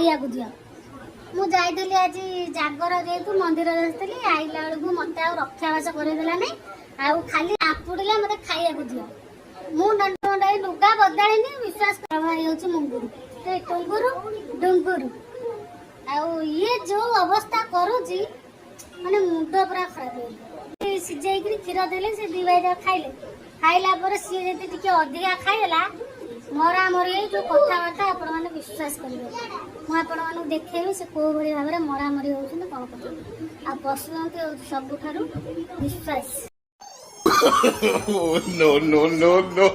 खाइया दियो मु जाइली आज जागर जेतु मंदिर जाइली आइला बेलू मत रक्षावास करदेला नहीं आउ खाली आपुड़िला मत खाइया दियो मु दंडा लुगा बदली विश्वास कर मुंगुरु टुंगुरु डुंगुरु आउ ये जो अवस्था करुची माने मुंड पूरा खराब हो सिझाई क्षीर देले से दी भाई खाइले खाइला पर सी जी अधिका खाइला मरा मरी जो कथबार्ता आपण मैंने विश्वास करेंगे मुझे देखेबी से कौ भाई भाव में मरामरी होती कौन कर पशु जंतु सबुठ विश्वास no, no, no, no.